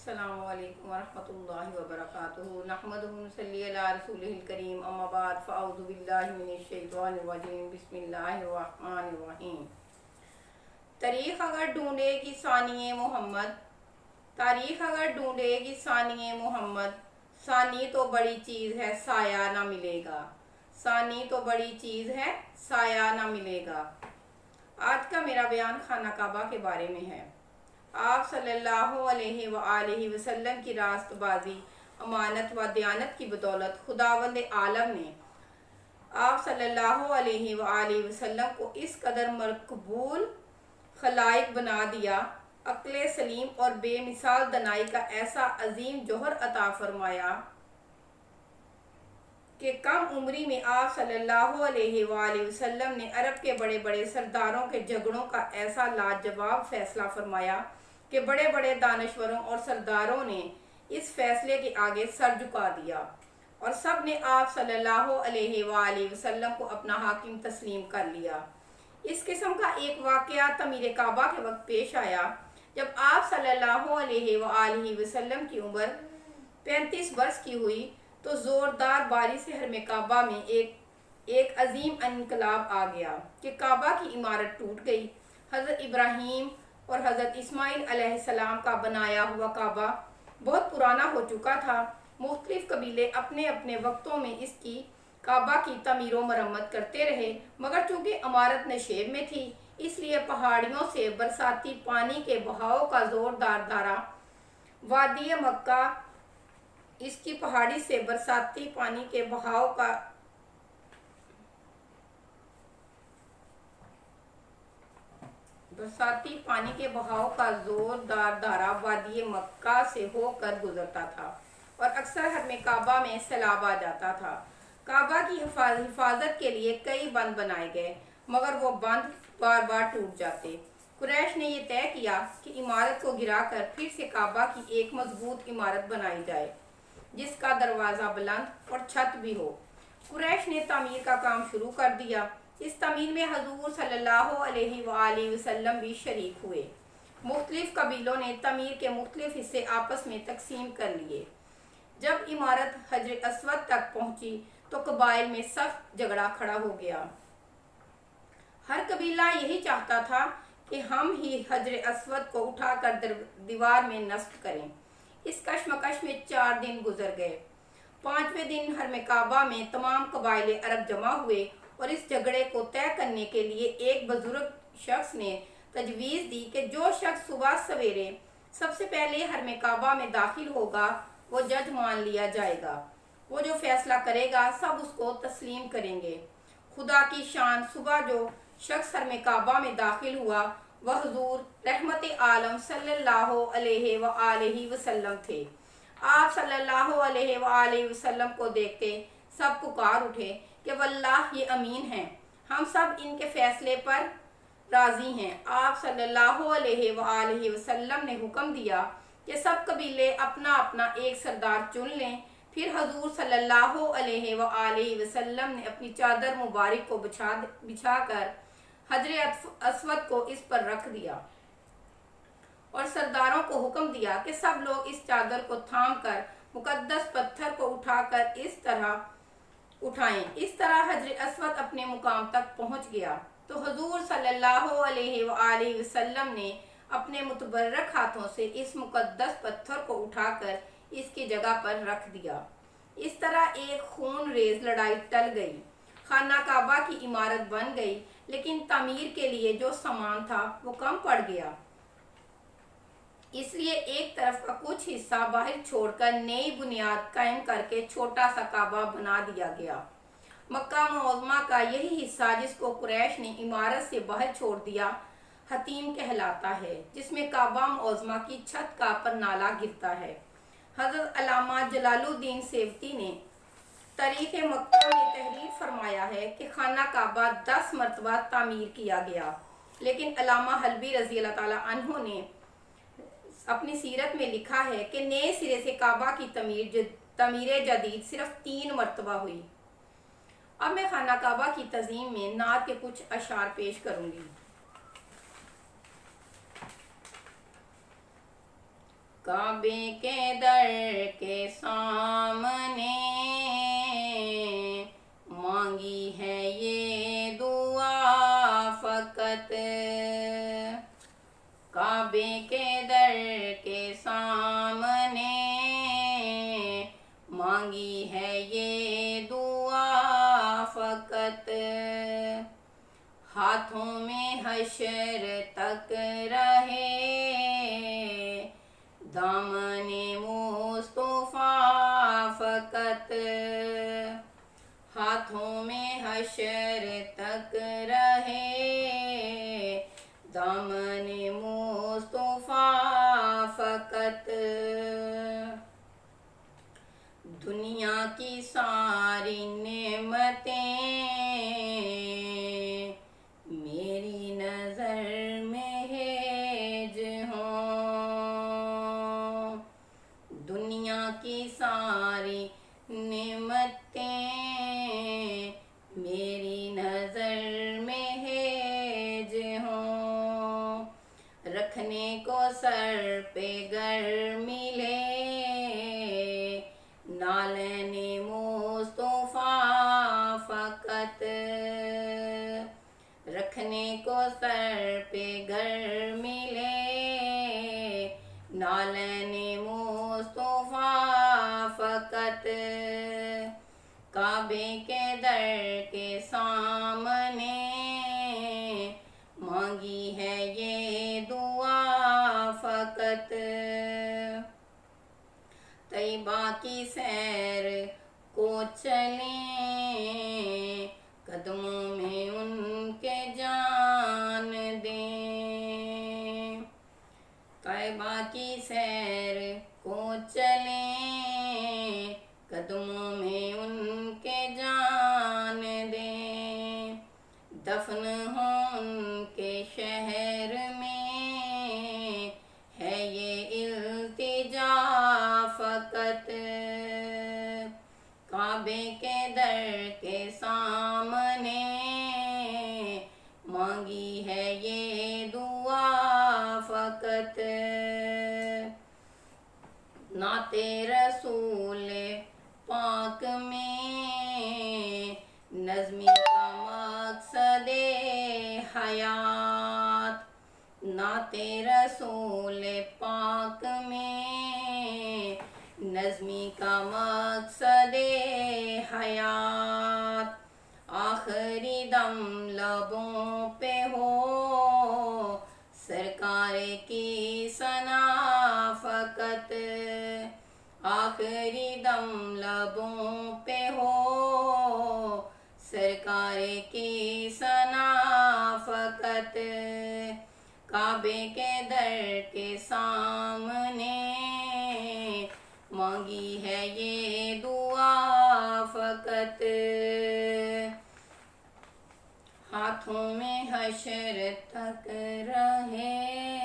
السلام علیکم ورحمۃ اللہ وبرکاتہ نحمدہ ونصلی علی رسولہ الکریم اما بعد فاعوذ باللہ من الشیطان الرجیم بسم اللہ الرحمن الرحیم۔ تاریخ اگر ڈھونڈے گی ثانی محمد، تاریخ اگر ڈھونڈے گی ثانی محمد، ثانی تو بڑی چیز ہے سایہ نہ ملے گا، ثانی تو بڑی چیز ہے سایہ نہ ملے گا۔ آج کا میرا بیان خانہ کعبہ کے بارے میں ہے۔ آپ صلی اللہ علیہ وآلہ وسلم کی راست بازی، امانت و دیانت کی بدولت خداوند عالم نے آپ صلی اللہ علیہ وآلہ وسلم کو اس قدر مقبول خلائق بنا دیا، عقل سلیم اور بے مثال دانائی کا ایسا عظیم جوہر عطا فرمایا کہ کم عمری میں آپ صلی اللہ علیہ وآلہ وسلم نے عرب کے بڑے بڑے سرداروں کے جھگڑوں کا ایسا لاجواب فیصلہ فرمایا کہ بڑے بڑے دانشوروں اور سرداروں نے اس فیصلے کے آگے سر جھکا دیا اور سب نے آپ صلی اللہ علیہ وآلہ وسلم کو اپنا حاکم تسلیم کر لیا۔ اس قسم کا ایک واقعہ تعمیر کعبہ کے وقت پیش آیا جب آپ صلی اللہ علیہ وآلہ وسلم کی عمر 35 برس کی ہوئی تو زوردار بارش سے حرم کعبہ میں ایک عظیم انقلاب آ گیا کہ کعبہ کی عمارت ٹوٹ گئی۔ حضرت ابراہیم اور حضرت اسماعیل علیہ السلام کا بنایا ہوا کعبہ بہت پرانا ہو چکا تھا۔ مختلف قبیلے اپنے اپنے وقتوں میں اس کی کعبہ کی تعمیر و مرمت کرتے رہے، مگر چونکہ عمارت نشیب میں تھی اس لیے پہاڑیوں سے برساتی پانی کے بہاؤ کا زوردار دھارا وادی مکہ اس کی پہاڑی سے برساتی پانی کے بہاؤ کا زوردار دھارا وادی مکہ سے ہو کر گزرتا تھا اور اکثر حرم کعبہ میں سیلاب آ جاتا تھا۔ کعبہ کی حفاظت کے لیے کئی بند بنائے گئے مگر وہ بند بار بار ٹوٹ جاتے۔ قریش نے یہ طے کیا کہ عمارت کو گرا کر پھر سے کعبہ کی ایک مضبوط عمارت بنائی جائے جس کا دروازہ بلند اور چھت بھی ہو۔ قریش نے تعمیر کا کام شروع کر دیا۔ اس تعمیر میں حضور صلی اللہ علیہ وآلہ وسلم بھی شریک ہوئے۔ مختلف قبیلوں نے تعمیر کے مختلف حصے آپس میں تقسیم کر لیے۔ جب عمارت حجر اسود تک پہنچی تو قبائل میں سخت جھگڑا کھڑا ہو گیا۔ ہر قبیلہ یہی چاہتا تھا کہ ہم ہی حجر اسود کو اٹھا کر دیوار میں نصب کریں۔ اس کشمکش میں 4 دن گزر گئے۔ 5ویں دن حرم کعبہ میں تمام قبائل عرب جمع ہوئے اور اس جھگڑے کو طے کرنے کے لیے ایک بزرگ شخص نے تجویز دی کہ جو شخص صبح سویرے سب سے پہلے حرم کعبہ میں داخل ہوگا وہ جج مان لیا جائے گا، وہ جو فیصلہ کرے گا سب اس کو تسلیم کریں گے۔ خدا کی شان، صبح جو شخص حرم کعبہ میں داخل ہوا وہ حضور رحمت عالم صلی اللہ علیہ وآلہ وسلم تھے۔ آپ صلی اللہ علیہ وآلہ وسلم کو دیکھتے سب پکار اٹھے کہ واللہ یہ امین ہیں، ہم سب ان کے فیصلے پر راضی ہیں۔ آپ صلی اللہ علیہ وآلہ وسلم نے حکم دیا کہ سب قبیلے اپنا اپنا ایک سردار چن لیں۔ پھر حضور صلی اللہ علیہ وآلہ وسلم نے اپنی چادر مبارک کو بچھا کر حجر اسود کو اس پر رکھ دیا اور سرداروں کو حکم دیا کہ سب لوگ اس چادر کو تھام کر مقدس پتھر کو اٹھا کر اس طرح اٹھائیں۔ اس طرح حجر اسود اپنے مقام تک پہنچ گیا تو حضور صلی اللہ علیہ وآلہ وسلم نے اپنے متبرک ہاتھوں سے اس مقدس پتھر کو اٹھا کر اس کی جگہ پر رکھ دیا۔ اس طرح ایک خون ریز لڑائی ٹل گئی، خانہ کعبہ کی عمارت بن گئی، لیکن تعمیر کے لیے جو سامان تھا وہ کم پڑ گیا۔ اس لیے ایک طرف کا کچھ حصہ باہر چھوڑ کر نئی بنیاد قائم کر کے چھوٹا سا کعبہ بنا دیا گیا۔ مکہ معظمہ کا یہی حصہ جس کو قریش نے عمارت سے باہر چھوڑ دیا حطیم کہلاتا ہے، جس میں کعبہ معظمہ کی چھت کا پرنالہ گرتا ہے۔ حضرت علامہ جلال الدین سیوطی نے تاریخ مکہ میں تحریر فرمایا ہے کہ خانہ کعبہ 10 مرتبہ تعمیر کیا گیا، لیکن علامہ حلبی رضی اللہ تعالیٰ عنہ نے اپنی سیرت میں لکھا ہے کہ نئے سرے سے کعبہ کی تعمیر جدید صرف 3 مرتبہ ہوئی۔ اب میں خانہ کعبہ کی تعظیم میں نعت کے کچھ اشعار پیش کروں گی۔ کعبے کے در کے سامنے مانگی ہے یہ دعا فقط، کعبے کے در کے سامنے مانگی ہے یہ دعا فقط، ہاتھوں میں حشر تک رہے دامن مصطفیٰ فقط، ہاتھوں میں حشر تک رہے دامن مصطفیٰ فقط، دنیا کی ساری نعمتیں میری نظر میں ہیج ہوں، دنیا کی ساری نعمتیں میری نظر میں ہیج ہوں، رکھنے کو سر پہ گر ملے نالین مصطفیٰ فقط، رکھنے کو سر پہ گر ملے نالین مصطفیٰ فقط، کعبے کے در کے سامنے مانگی ہے یہ دعا فقط، طیبہ کی سیر کو چلیں قدموں میں ان کے جان دیں، طیبہ کی سیر کو چلیں قدموں میں ان کے جان دیں، دفن ہوں ان کے شہر میں ہے یہ التجا فقط، کعبے کے در کے سامنے مانگی ہے یہ دعا فقط، نعت رسول پاک میں نظمی کا مقصد حیات، نعت رسول پاک میں نظمی کا مقصد حیات، آخری دم لبوں پہ ہو سرکار کی ثنا فقط، آخری دم لبوں پہ ہو سرکار کی ثنا فقط، کعبے کے در کے سامنے مانگی ہے یہ دعا فقط، ہاتھوں میں حشر تک رہے